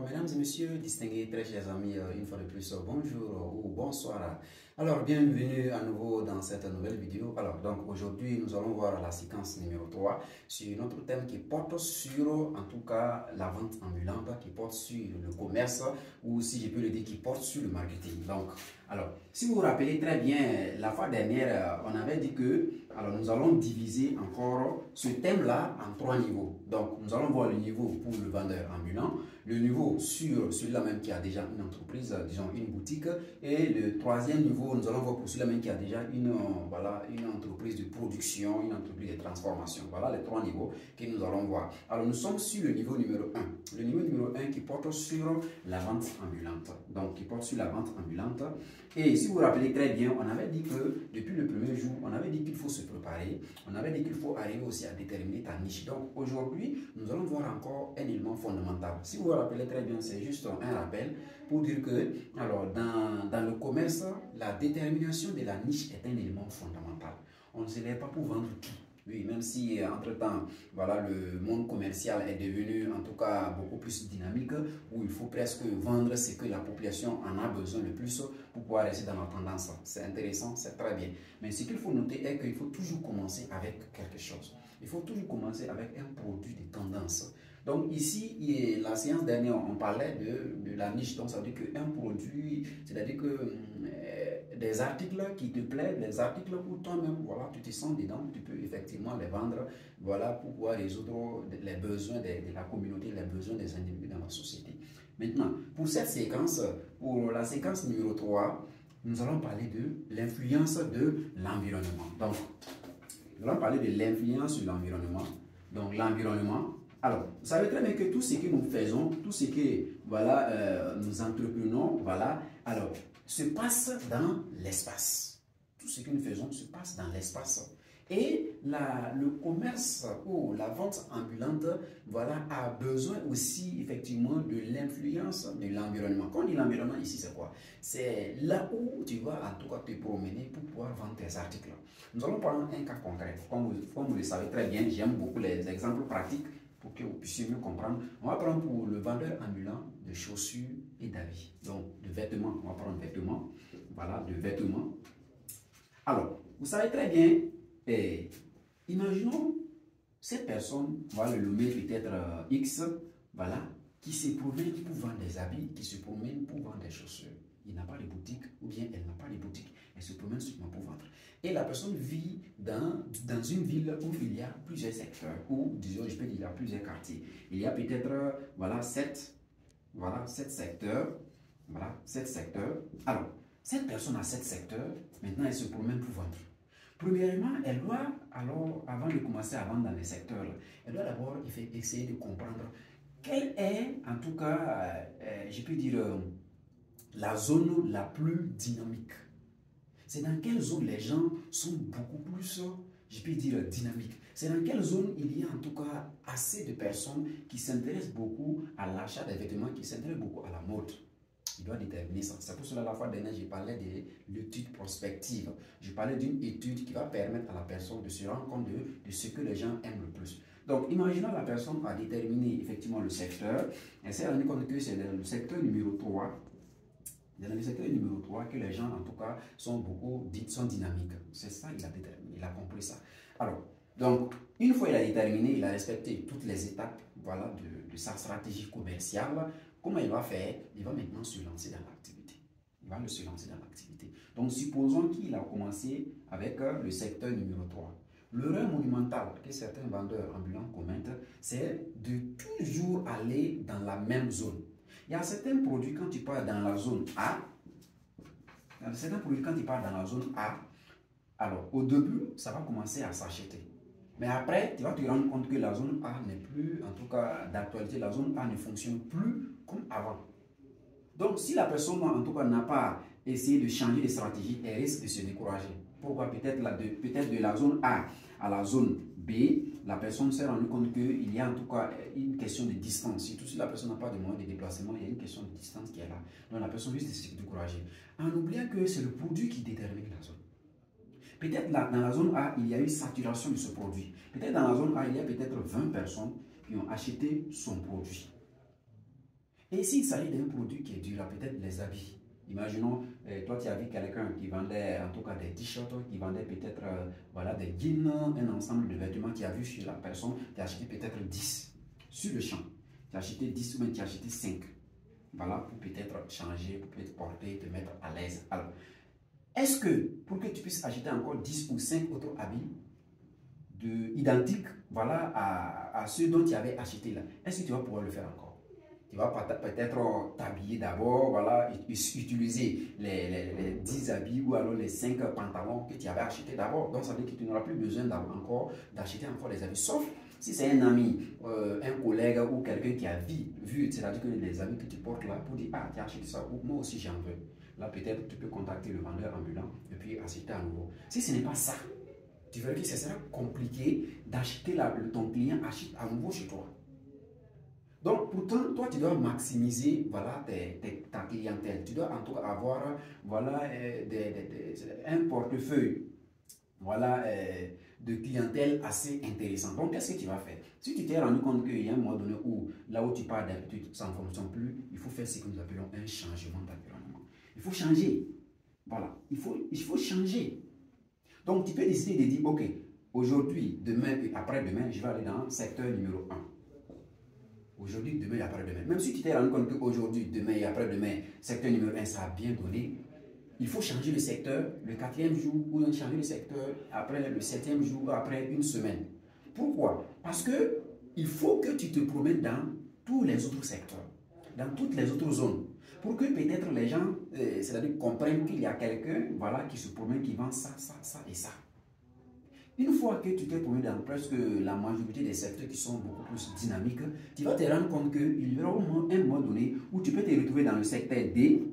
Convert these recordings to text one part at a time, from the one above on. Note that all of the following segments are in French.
mesdames et messieurs, distingués, très chers amis, une fois de plus, bonjour ou bonsoir. Alors, bienvenue à nouveau dans cette nouvelle vidéo. Alors, donc, aujourd'hui, nous allons voir la séquence numéro 3 sur notre thème qui porte sur, en tout cas, la vente ambulante, qui porte sur le commerce, ou si je peux le dire, qui porte sur le marketing. Donc, alors, si vous vous rappelez très bien, la fois dernière, on avait dit que, alors, nous allons diviser encore ce thème-là en 3 niveaux. Donc, nous allons voir le niveau pour le vendeur ambulant, le niveau sur celui-là même qui a déjà une entreprise, disons une boutique, et le troisième niveau, nous allons voir pour celui-là même qui a déjà voilà, une entreprise de production, une entreprise de transformation. Voilà les 3 niveaux que nous allons voir. Alors, nous sommes sur le niveau numéro 1. Le niveau numéro 1 qui porte sur la vente ambulante. Donc, qui porte sur la vente ambulante. Et si vous vous rappelez très bien, on avait dit que depuis le premier jour, on avait dit qu'il faut se préparer. On avait dit qu'il faut arriver aussi à déterminer ta niche. Donc, aujourd'hui, nous allons voir encore un élément fondamental. Si vous vous rappelez très bien, c'est juste un rappel pour dire que, alors, dans le commerce, la détermination de la niche est un élément fondamental. On ne se lève pas pour vendre tout. Oui, même si entre-temps, voilà, le monde commercial est devenu en tout cas beaucoup plus dynamique, où il faut presque vendre ce que la population en a besoin le plus pour pouvoir rester dans la tendance. C'est intéressant, c'est très bien. Mais ce qu'il faut noter est qu'il faut toujours commencer avec quelque chose. Il faut toujours commencer avec un produit de tendance. Donc ici, la séance dernière, on parlait de la niche. Donc ça veut dire qu'un produit, c'est-à-dire que des articles qui te plaisent, des articles pour toi-même, voilà, tu te sens dedans, tu peux effectivement les vendre, voilà, pour pouvoir résoudre les besoins de la communauté, les besoins des individus dans la société. Maintenant, pour cette séquence, pour la séquence numéro 3, nous allons parler de l'influence de l'environnement. Donc, nous allons parler de l'influence sur l'environnement. Donc, l'environnement. Alors, vous savez très bien que tout ce que nous faisons, tout ce que voilà, nous entreprenons, voilà, alors, se passe dans l'espace. Tout ce que nous faisons se passe dans l'espace. Et le commerce ou la vente ambulante, voilà, a besoin aussi effectivement de l'influence de l'environnement. Quand on dit l'environnement ici, c'est quoi? C'est là où tu vas en tout cas te promener pour pouvoir vendre tes articles. Nous allons prendre un cas concret. Comme vous le savez très bien, j'aime beaucoup les exemples pratiques pour que vous puissiez mieux comprendre. On va prendre pour le vendeur ambulant de chaussures et d'habits. Donc, de vêtements. On va prendre vêtements. Voilà, de vêtements. Alors, vous savez très bien, imaginons cette personne, on va le nommer peut-être X, voilà, qui se promène pour vendre des habits, qui se promène pour vendre des chaussures. Il n'a pas de boutique, ou bien elle n'a pas de boutique. Elle se promène seulement pour vendre. Et la personne vit dans une ville où il y a plusieurs secteurs, ou disons, je peux dire, il y a plusieurs quartiers. Il y a peut-être, voilà, 7 secteurs. Voilà, 7 secteurs. Alors, cette personne a 7 secteurs, maintenant elle se promène pour vendre. Premièrement, elle doit, alors, avant de commencer à vendre dans les secteurs, elle doit d'abord essayer de comprendre quelle est, en tout cas, je peux dire, la zone la plus dynamique. C'est dans quelle zone les gens sont beaucoup plus, je peux dire, dynamiques. C'est dans quelle zone il y a en tout cas assez de personnes qui s'intéressent beaucoup à l'achat des vêtements, qui s'intéressent beaucoup à la mode. Il doit déterminer ça. C'est pour cela la fois dernière, j'ai parlé de l'étude prospective. Je parlais d'une étude qui va permettre à la personne de se rendre compte de ce que les gens aiment le plus. Donc, imaginons la personne a déterminé effectivement le secteur. Elle s'est rendue compte que c'est dans le secteur numéro 3. Dans le secteur numéro 3 que les gens, en tout cas, sont dynamiques. C'est ça qu'il a déterminé, il a compris ça. Alors, donc, une fois il a déterminé, il a respecté toutes les étapes, voilà, de sa stratégie commerciale. Comment il va faire? Il va maintenant se lancer dans l'activité. Il va se lancer dans l'activité. Donc, supposons qu'il a commencé avec le secteur numéro 3. L'erreur monumentale que certains vendeurs ambulants commettent, c'est de toujours aller dans la même zone. Il y a certains produits, quand tu pars dans la zone A, alors au début, ça va commencer à s'acheter. Mais après, tu vas te rendre compte que la zone A n'est plus, en tout cas d'actualité, la zone A ne fonctionne plus comme avant. Donc, si la personne, en tout cas, n'a pas essayé de changer de stratégie, elle risque de se décourager. Pourquoi? Peut-être de la zone A à la zone B, la personne s'est rendue compte qu'il y a en tout cas une question de distance. Surtout si la personne n'a pas de moyens de déplacement, il y a une question de distance qui est là. Donc, la personne risque de se décourager. En oubliant que c'est le produit qui détermine la zone. Peut-être dans la zone A, il y a eu saturation de ce produit. Peut-être dans la zone A, il y a peut-être 20 personnes qui ont acheté son produit. Et s'il s'agit d'un produit qui est durable, peut-être les habits. Imaginons, toi tu as vu quelqu'un qui vendait en tout cas des t-shirts, qui vendait peut-être voilà, des jeans, un ensemble de vêtements, tu as vu chez la personne, tu as acheté peut-être 10 sur le champ. Tu as acheté 10 ou même tu as acheté 5. Voilà, pour peut-être changer, pour peut-être porter, te mettre à l'aise. Alors, est-ce que pour que tu puisses acheter encore 10 ou 5 autres habits identiques voilà, à ceux dont tu avais acheté là, est-ce que tu vas pouvoir le faire encore? Tu vas peut-être t'habiller d'abord, voilà, utiliser les 10 habits ou alors les 5 pantalons que tu avais achetés d'abord. Donc ça veut dire que tu n'auras plus besoin d'acheter encore des habits. Sauf si c'est un ami, un collègue ou quelqu'un qui a vu, c'est-à-dire que les habits que tu portes là, pour dire, ah, tu as acheté ça, ou moi aussi j'en veux. Là, peut-être tu peux contacter le vendeur ambulant et puis acheter à nouveau. Si ce n'est pas ça, tu verras que ce sera compliqué d'acheter, ton client achète à nouveau chez toi. Donc, pourtant, toi, tu dois maximiser voilà, ta clientèle. Tu dois en tout cas avoir voilà, un portefeuille voilà, de clientèle assez intéressant. Donc, qu'est-ce que tu vas faire? Si tu t'es rendu compte qu'il y a un moment donné où, là où tu pars d'habitude, ça ne fonctionne plus, il faut faire ce que nous appelons un changement d'environnement. Il faut changer. Voilà, il faut changer. Donc, tu peux décider de dire, OK, aujourd'hui, demain et après-demain, je vais aller dans le secteur numéro 1. Aujourd'hui, demain et après-demain. Même si tu t'es rendu compte qu'aujourd'hui, demain et après-demain, secteur numéro 1, ça a bien donné, il faut changer le secteur le 4e jour ou changer le secteur après le 7e jour ou après une semaine. Pourquoi? Parce que il faut que tu te promènes dans tous les autres secteurs, dans toutes les autres zones, pour que peut-être les gens c'est-à-dire comprennent qu'il y a quelqu'un voilà, qui se promène, qui vend ça, ça, ça et ça. Une fois que tu t'es promené dans presque la majorité des secteurs qui sont beaucoup plus dynamiques, tu vas te rendre compte qu'il y aura un moment donné où tu peux te retrouver dans le secteur D,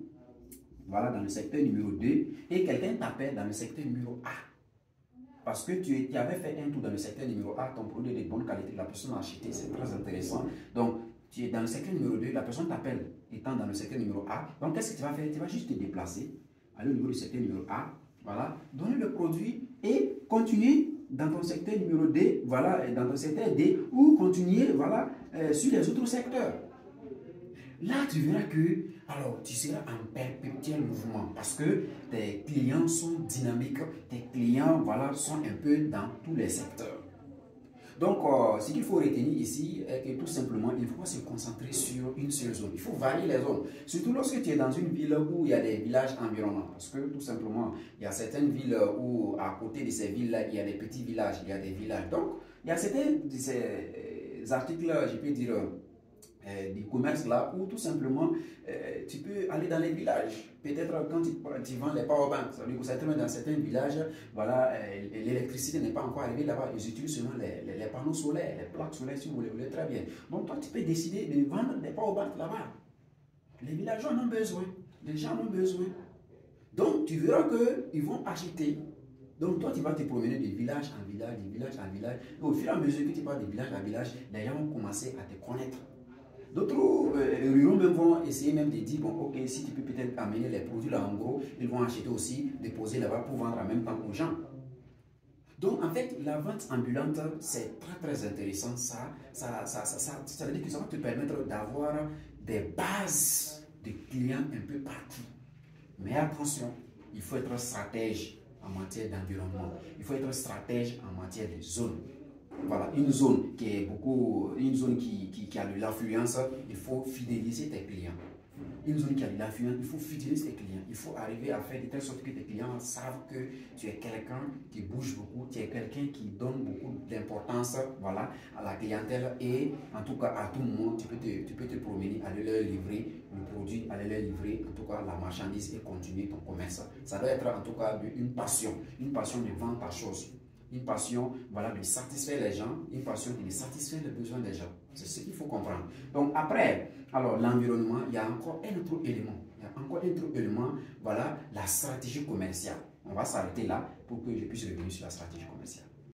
voilà, dans le secteur numéro 2, et quelqu'un t'appelle dans le secteur numéro A. Parce que tu avais fait un tour dans le secteur numéro A, ton produit est de bonne qualité, la personne a acheté, c'est très intéressant. Donc, tu es dans le secteur numéro 2, la personne t'appelle étant dans le secteur numéro A. Donc, qu'est-ce que tu vas faire? Tu vas juste te déplacer, aller au niveau du secteur numéro A, voilà, donner le produit et continuer dans ton secteur numéro D, voilà, dans ton secteur D, ou continuer, voilà, sur les autres secteurs. Là, tu verras que, alors, tu seras en perpétuel mouvement parce que tes clients sont dynamiques, tes clients, voilà, sont un peu dans tous les secteurs. Donc, ce qu'il faut retenir ici est que tout simplement, il faut se concentrer sur une seule zone. Il faut varier les zones. Surtout lorsque tu es dans une ville où il y a des villages environnants. Parce que tout simplement, il y a certaines villes où, à côté de ces villes-là, il y a des petits villages, il y a des villages. Donc, il y a certains de ces articles-là, je peux dire, du commerce là où tout simplement tu peux aller dans les villages. Peut-être quand tu vends les powerbanks, ça veut dire que certainement dans certains villages, voilà, l'électricité n'est pas encore arrivée là-bas. Ils utilisent seulement les panneaux solaires, les plaques solaires si vous voulez très bien. Donc toi tu peux décider de vendre des powerbanks là-bas. Les villageois en ont besoin, les gens en ont besoin. Donc tu verras qu'ils vont acheter. Donc toi tu vas te promener de village en village, de village en village. Et au fur et à mesure que tu vas de village en village, les gens vont commencer à te connaître. D'autres ruraux même vont essayer même de dire, bon, ok, si tu peux peut-être amener les produits là en gros, ils vont acheter aussi, déposer là-bas pour vendre en même temps aux gens. Donc, en fait, la vente ambulante, c'est très, très intéressant. Ça veut dire que ça va te permettre d'avoir des bases de clients un peu partout. Mais attention, il faut être stratège en matière d'environnement. Il faut être stratège en matière de zone. Voilà, une zone qui est une zone qui a de l'affluence, il faut fidéliser tes clients. Une zone qui a de l'affluence, il faut fidéliser tes clients. Il faut arriver à faire de telle sorte que tes clients savent que tu es quelqu'un qui bouge beaucoup, tu es quelqu'un qui donne beaucoup d'importance, voilà, à la clientèle et en tout cas à tout moment, tu peux te promener, aller leur livrer le produit, aller leur livrer en tout cas la marchandise et continuer ton commerce. Ça doit être en tout cas une passion de vendre ta chose. Une passion, voilà, de satisfaire les gens, une passion de satisfaire les besoins des gens. C'est ce qu'il faut comprendre. Donc après, alors l'environnement, il y a encore un autre élément. Il y a encore un autre élément, voilà, la stratégie commerciale. On va s'arrêter là pour que je puisse revenir sur la stratégie commerciale.